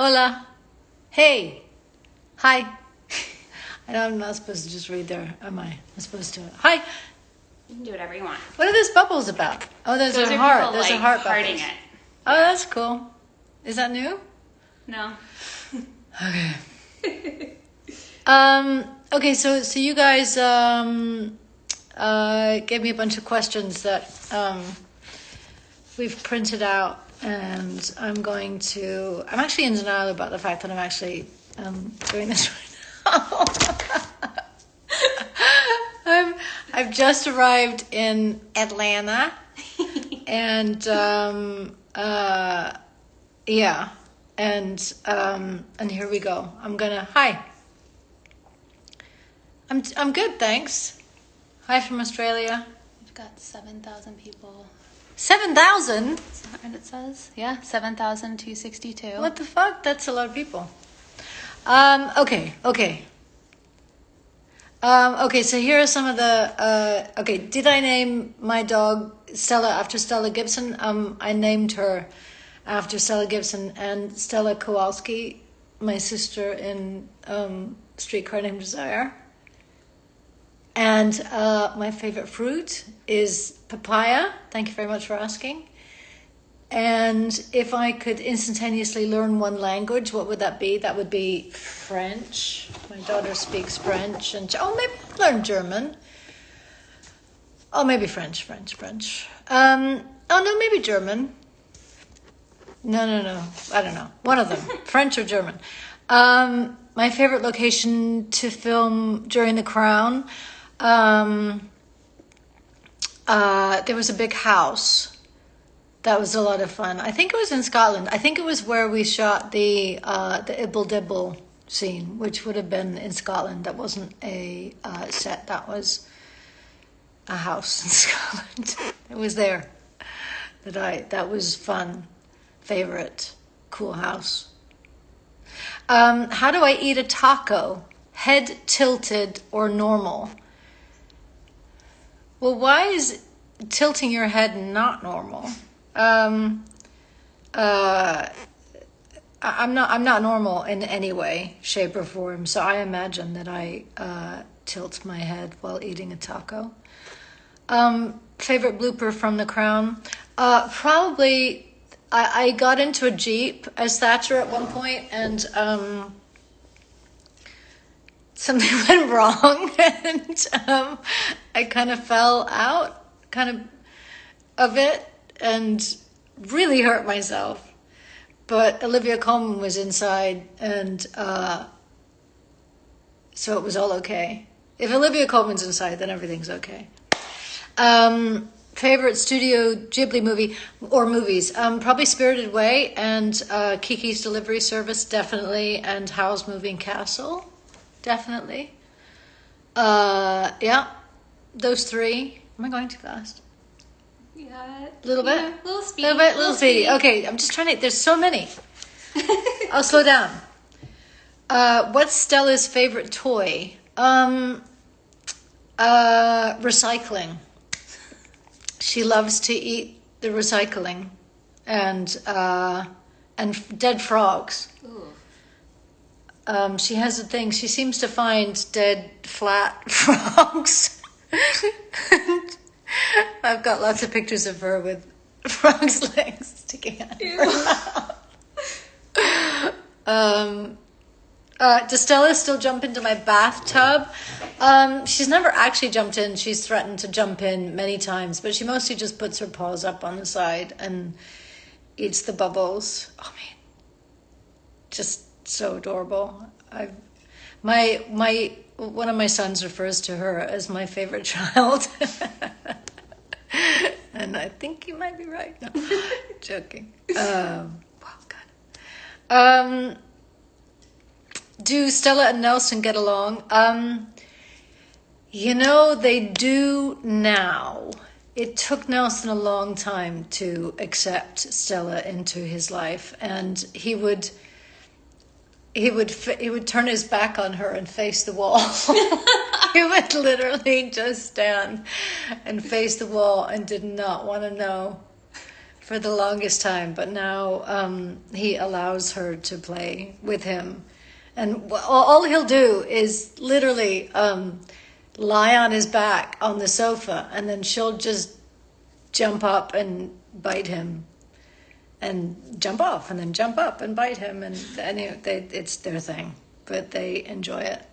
Hola. Hey. Hi. I know I'm not supposed to just read there, am I? I'm supposed to. Hi. You can do whatever you want. What are those bubbles about? Oh, there's Those a are heart. people, There's like, a heart hearting bubbles. it. Oh, that's cool. Is that new? No. Okay. Okay, so you guys gave me a bunch of questions that we've printed out, and I'm actually in denial about the fact that I'm actually doing this right now. I've just arrived in Atlanta, and yeah, and here we go. Hi. I'm good, thanks. Hi from Australia. We've got 7,000 people. 7,000? Is that what it says? Yeah, 7,262. What the fuck? That's a lot of people. Okay. Okay, so here are some of the, okay, did I name my dog Stella after Stella Gibson? I named her after Stella Gibson, and Stella Kowalski, my sister in Streetcar Named Desire. And my favorite fruit is papaya. Thank you very much for asking. And if I could instantaneously learn one language, what would that be? That would be French. My daughter speaks French. And maybe I'll learn German. Oh, maybe French. No, maybe German. No. I don't know. One of them. French or German. My favorite location to film during The Crown. There was a big house. That was a lot of fun. I think it was in Scotland. I think it was where we shot the Ibble Dibble scene, which would have been in Scotland. That wasn't a set. That was a house in Scotland. It was there. That was fun. Favorite. Cool house. How do I eat a taco? Head tilted or normal? Well, why is tilting your head not normal? I'm not normal in any way, shape, or form. So I imagine that I tilt my head while eating a taco. Favorite blooper from The Crown? Probably. I got into a Jeep as Thatcher at one point, and something went wrong, and I kind of fell out of it and really hurt myself. But Olivia Colman was inside, and so it was all okay. If Olivia Colman's inside, then everything's okay. Favorite Studio Ghibli movie or movies? Probably Spirited Away and Kiki's Delivery Service, definitely, and Howl's Moving Castle, definitely. Yeah, those three. Am I going too fast? Yeah. A little bit? Yeah, little speedy. Little speedy. Okay, I'm just trying to, there's so many. I'll slow down. What's Stella's favorite toy? Recycling. She loves to eat the recycling and dead frogs. Ooh. She has a thing. She seems to find dead, flat frogs. I've got lots of pictures of her with frogs' legs sticking out of her mouth. Does Stella still jump into my bathtub? She's never actually jumped in. She's threatened to jump in many times, but she mostly just puts her paws up on the side and eats the bubbles. Oh man, just so adorable. One of my sons refers to her as my favorite child. And I think he might be right. No, joking. Wow, God. Do Stella and Nelson get along? They do now. It took Nelson a long time to accept Stella into his life, and he would turn his back on her and face the wall. He would literally just stand and face the wall and did not want to know for the longest time, but now he allows her to play with him. And all he'll do is literally lie on his back on the sofa, and then she'll just jump up and bite him, and jump off, and then jump up and bite him, and anyway, it's their thing, but they enjoy it.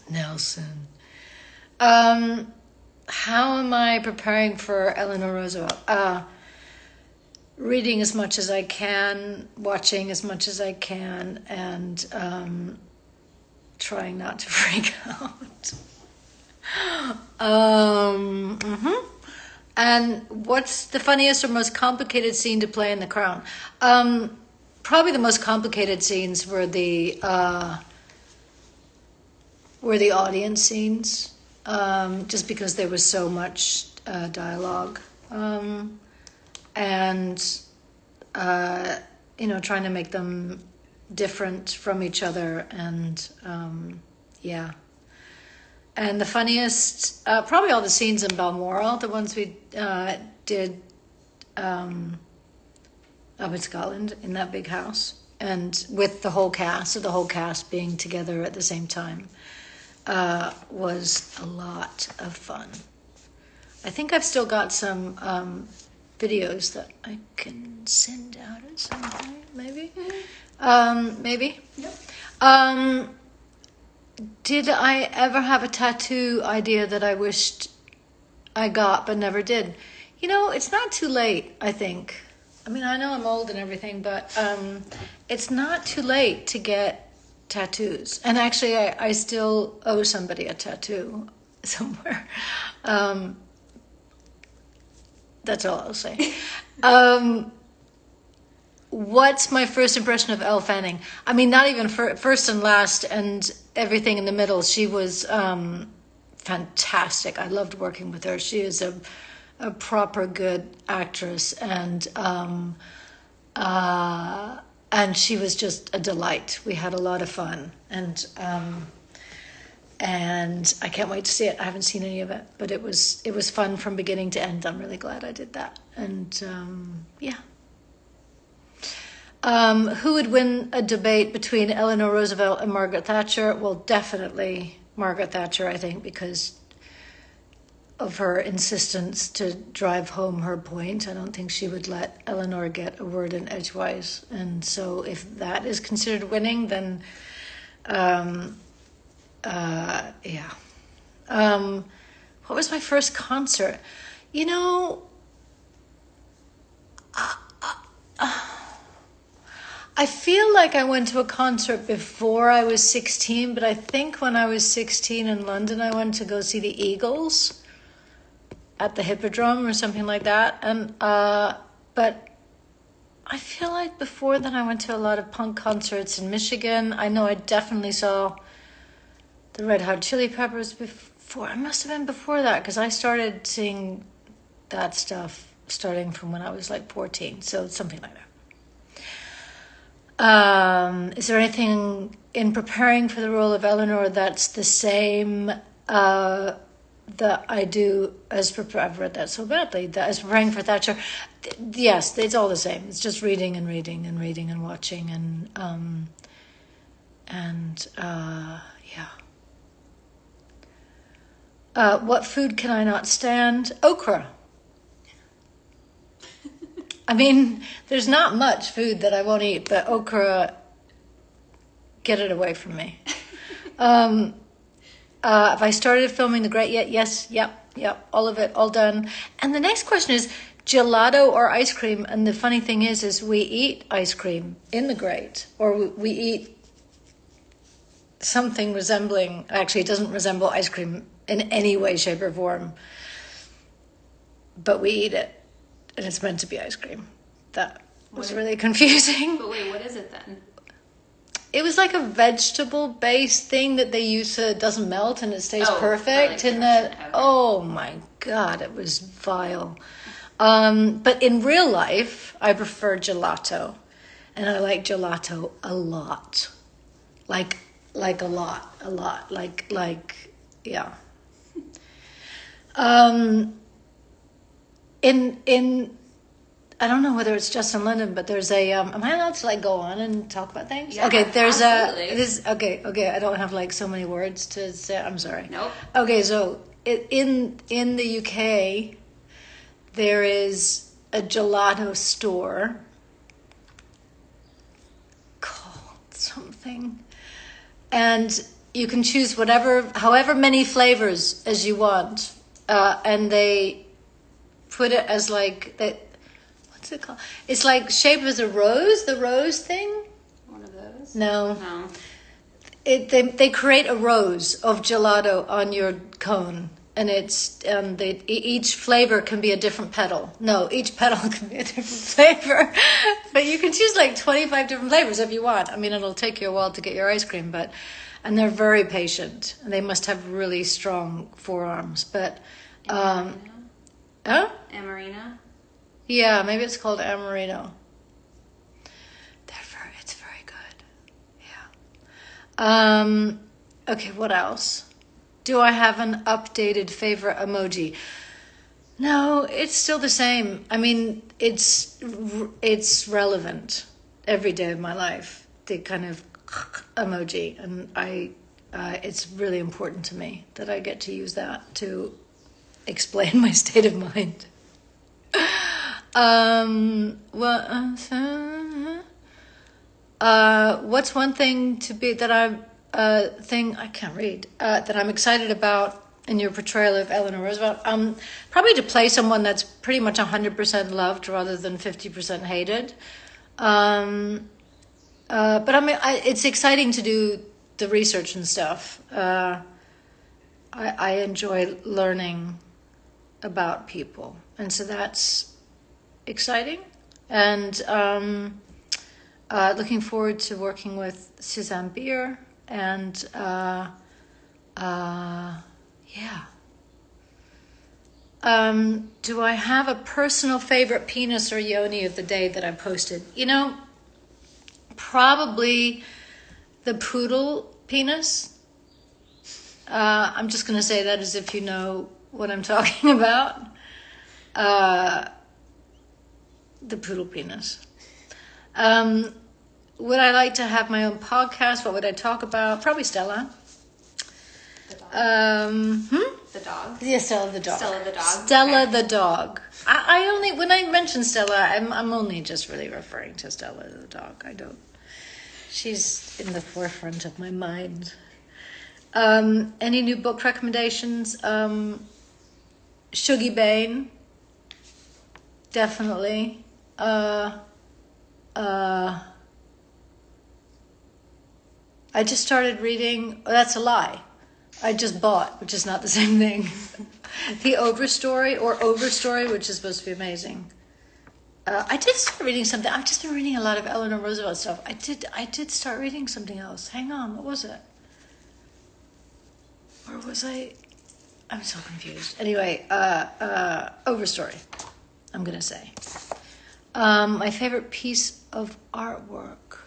Nelson. How am I preparing for Eleanor Roosevelt? Reading as much as I can, watching as much as I can, and trying not to freak out. And what's the funniest or most complicated scene to play in The Crown? Probably the most complicated scenes were the audience scenes, just because there was so much dialogue, and trying to make them different from each other, and yeah. And the funniest, probably all the scenes in Balmoral, the ones we did up in Scotland in that big house, and with the whole cast, so the whole cast being together at the same time, was a lot of fun. I think I've still got some videos that I can send out at some point, maybe. Maybe. Yep. Did I ever have a tattoo idea that I wished I got but never did? It's not too late, I think. I mean, I know I'm old and everything, but it's not too late to get tattoos. And actually, I still owe somebody a tattoo somewhere. That's all I'll say. What's my first impression of Elle Fanning? I mean, not even first and last and everything in the middle. She was fantastic. I loved working with her. She is a proper good actress, and she was just a delight. We had a lot of fun, and I can't wait to see it. I haven't seen any of it, but it was fun from beginning to end. I'm really glad I did that, and yeah. Who would win a debate between Eleanor Roosevelt and Margaret Thatcher? Well, definitely Margaret Thatcher, I think, because of her insistence to drive home her point. I don't think she would let Eleanor get a word in edgewise. And so if that is considered winning, then yeah. What was my first concert? I feel like I went to a concert before I was 16, but I think when I was 16 in London, I went to go see the Eagles at the Hippodrome or something like that. And but I feel like before then I went to a lot of punk concerts in Michigan. I know I definitely saw the Red Hot Chili Peppers before. It must have been before that, because I started seeing that stuff starting from when I was like 14, so something like that. Is there anything in preparing for the role of Eleanor that's the same that I do as I've read that so badly, that as preparing for Thatcher? Yes, it's all the same. It's just reading and reading and reading and watching yeah. What food can I not stand? Okra. I mean, there's not much food that I won't eat, but okra, get it away from me. Have I started filming The Great yet? Yes, yep, all of it, all done. And the next question is gelato or ice cream? And the funny thing is we eat ice cream in The Great, or we eat something resembling, actually it doesn't resemble ice cream in any way, shape, or form, but we eat it. And it's meant to be ice cream. That was really confusing. But wait, what is it then? It was like a vegetable-based thing that they use so it doesn't melt and it stays perfect. And oh my God, it was vile. But in real life, I prefer gelato. And I like gelato a lot. Like a lot. Like, yeah. In I don't know whether it's just in London, but there's a. Am I allowed to like go on and talk about things? Yeah, okay, there's absolutely. this. Okay. I don't have like so many words to say. I'm sorry. Nope. Okay, so in the UK, there is a gelato store called something, and you can choose however many flavors as you want, and they put it as like that. What's it called? It's like shaped as a rose, the rose thing. One of those? No. No. They create a rose of gelato on your cone, and each flavor can be a different petal. No, each petal can be a different flavor, but you can choose like 25 different flavors if you want. I mean, it'll take you a while to get your ice cream, and they're very patient, and they must have really strong forearms. But, huh? Amarina? Yeah, maybe it's called Amarino. It's very good. Yeah. Okay, what else? Do I have an updated favorite emoji? No, it's still the same. I mean, it's relevant every day of my life. The kind of emoji, and it's really important to me that I get to use that to explain my state of mind. What's one thing I can't read, that I'm excited about in your portrayal of Eleanor Roosevelt? Probably to play someone that's pretty much 100% loved rather than 50% hated. But I mean, it's exciting to do the research and stuff. I enjoy learning about people, and so that's exciting, and looking forward to working with Suzanne Bier, and yeah. Do I have a personal favorite penis or yoni of the day that I posted? Probably the poodle penis. I'm just going to say that as if you know what I'm talking about. The poodle penis. Would I like to have my own podcast? What would I talk about? Probably Stella. The dog. The dog. Yeah, Stella the dog. Stella the dog. Stella the dog. I only, when I mention Stella, I'm only just really referring to Stella the dog. She's in the forefront of my mind. Any new book recommendations? Shuggie Bain. Definitely. I just started reading. Oh, that's a lie. I just bought, which is not the same thing. The Overstory, which is supposed to be amazing. I did start reading something. I've just been reading a lot of Eleanor Roosevelt stuff. I did start reading something else. Hang on, what was it? Or was I? I'm so confused. Anyway, Overstory, I'm gonna say. My favorite piece of artwork.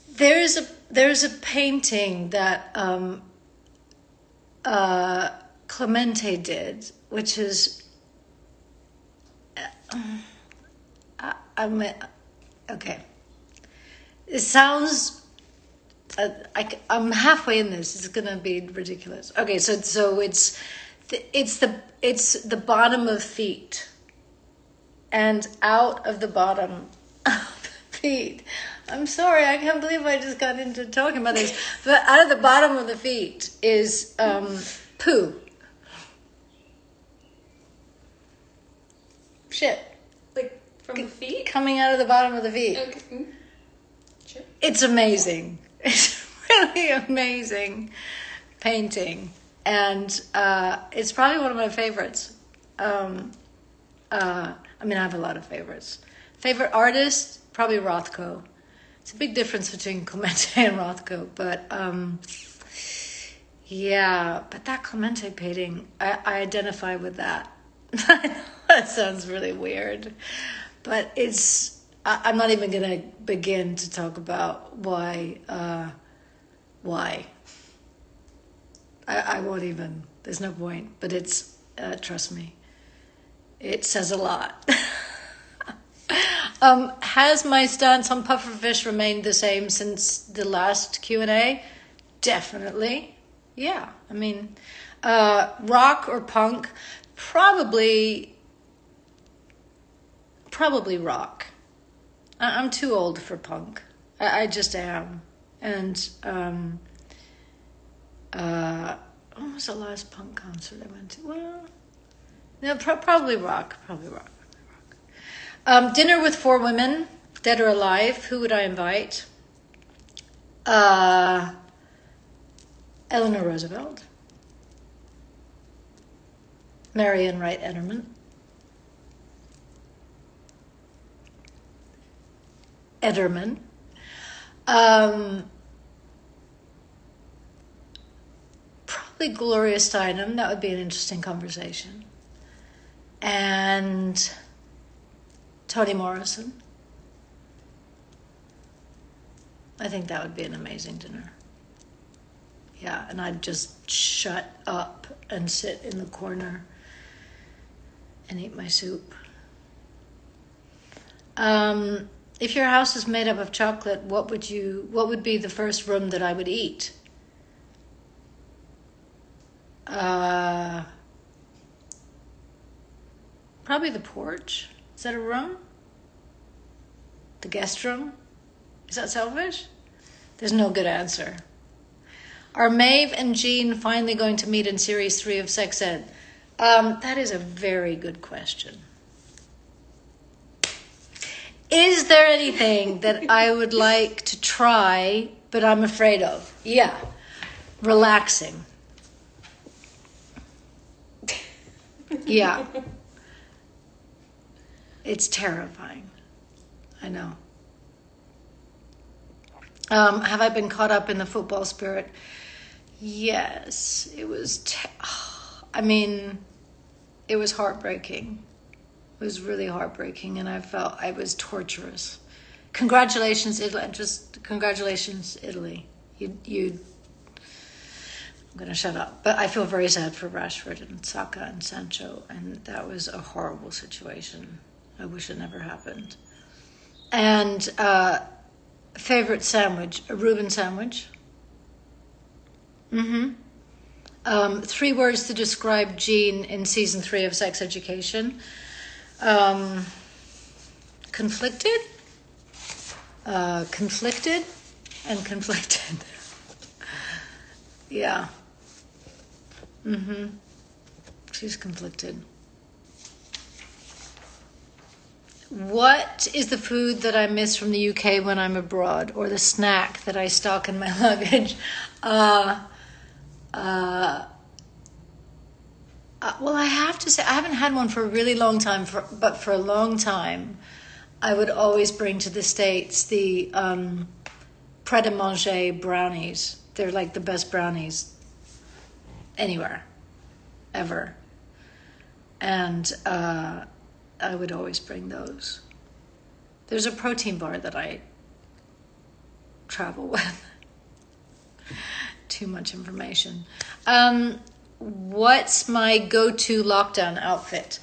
There's a painting that Clemente did, which is okay. It sounds. I'm halfway in this. It's gonna be ridiculous. Okay, so it's the bottom of feet, and out of the bottom of feet. I'm sorry, I can't believe I just got into talking about this. But out of the bottom of the feet is poo. Shit. Like from the feet? Coming out of the bottom of the feet. Okay. Sure. It's amazing. It's really amazing painting. And it's probably one of my favorites. I have a lot of favorites. Favorite artist? Probably Rothko. It's a big difference between Clemente and Rothko. But but that Clemente painting, I identify with that. That sounds really weird. But I'm not even going to begin to talk about why. I won't even. There's no point. But it's, trust me, It says a lot. Has my stance on pufferfish remained the same since the last Q&A? Definitely. Yeah. I mean, rock or punk? Probably rock. I'm too old for punk. I just am. And when was the last punk concert I went to? Well, no, probably rock. Probably rock. Dinner with 4 women, dead or alive. Who would I invite? Eleanor Roosevelt, Marion Wright Ederman. Probably Gloria Steinem. That would be an interesting conversation. And Toni Morrison. I think that would be an amazing dinner. Yeah, and I'd just shut up and sit in the corner and eat my soup. If your house is made up of chocolate, what would be the first room that I would eat? Probably the porch. Is that a room? The guest room? Is that selfish? There's no good answer. Are Maeve and Jean finally going to meet in Series 3 of Sex Ed? That is a very good question. Is there anything that I would like to try, but I'm afraid of? Yeah. Relaxing. Yeah. It's terrifying. I know. Have I been caught up in the football spirit? Yes. It was, it was heartbreaking. It was really heartbreaking, and I felt I was torturous. Congratulations, Italy. Congratulations, Italy. I'm going to shut up. But I feel very sad for Rashford and Saka and Sancho, and that was a horrible situation. I wish it never happened. And favorite sandwich, a Reuben sandwich. 3 words to describe Jean in season 3 of Sex Education. Conflicted, conflicted, and conflicted. Yeah. She's conflicted. What is the food that I miss from the UK when I'm abroad, or the snack that I stock in my luggage? Well, I have to say, I haven't had one for a really long time, but for a long time, I would always bring to the States the pret-a-manger brownies. They're like the best brownies anywhere, ever. And I would always bring those. There's a protein bar that I travel with. Too much information. What's my go-to lockdown outfit?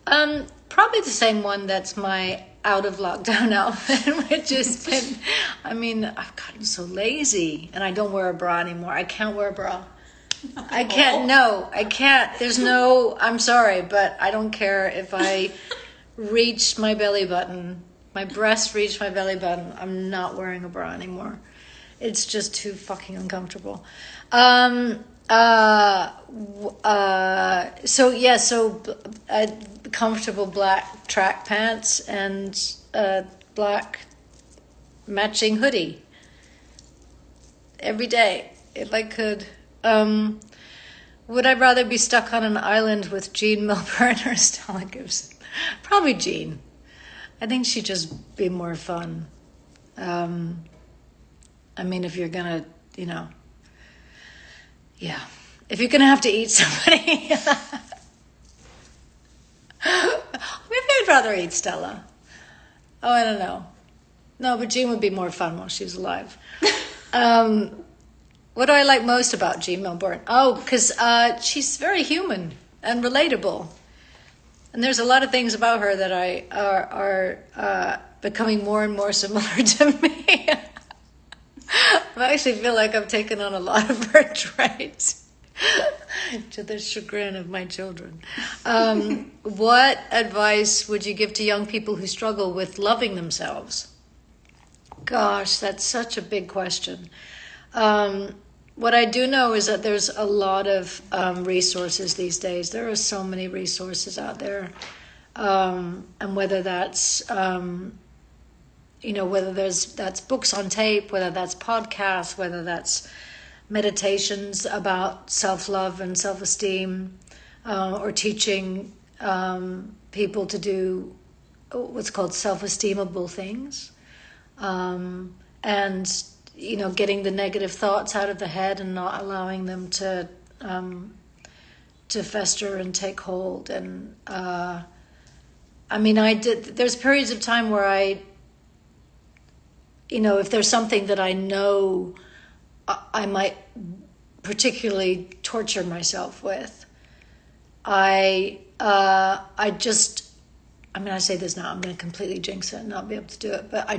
Probably the same one that's my out of lockdown outfit, which has been, I've gotten so lazy and I don't wear a bra anymore. I can't wear a bra. I can't, no, I can't. I'm sorry, but I don't care if I reach my belly button, my breasts reach my belly button. I'm not wearing a bra anymore. It's just too fucking uncomfortable. Comfortable black track pants and black matching hoodie every day if I could. Would I rather be stuck on an island with Jean Milburn or Stella Gibson? Probably Jean. I think she'd just be more fun. If you're gonna, yeah. If you're gonna have to eat somebody, maybe I'd rather eat Stella. Oh, I don't know. No, but Jean would be more fun while she was alive. What do I like most about Jean Milburn? Oh, because she's very human and relatable. And there's a lot of things about her that are becoming more and more similar to me. I actually feel like I've taken on a lot of her traits, to the chagrin of my children. What advice would you give to young people who struggle with loving themselves? Gosh, that's such a big question. What I do know is that there's a lot of resources these days. There are so many resources out there. And whether that's, whether that's books on tape, whether that's podcasts, whether that's meditations about self-love and self-esteem, or teaching people to do what's called self-esteemable things. And getting the negative thoughts out of the head and not allowing them to fester and take hold. And there's periods of time where if there's something that I know I might particularly torture myself with, I say this now, I'm going to completely jinx it and not be able to do it, but I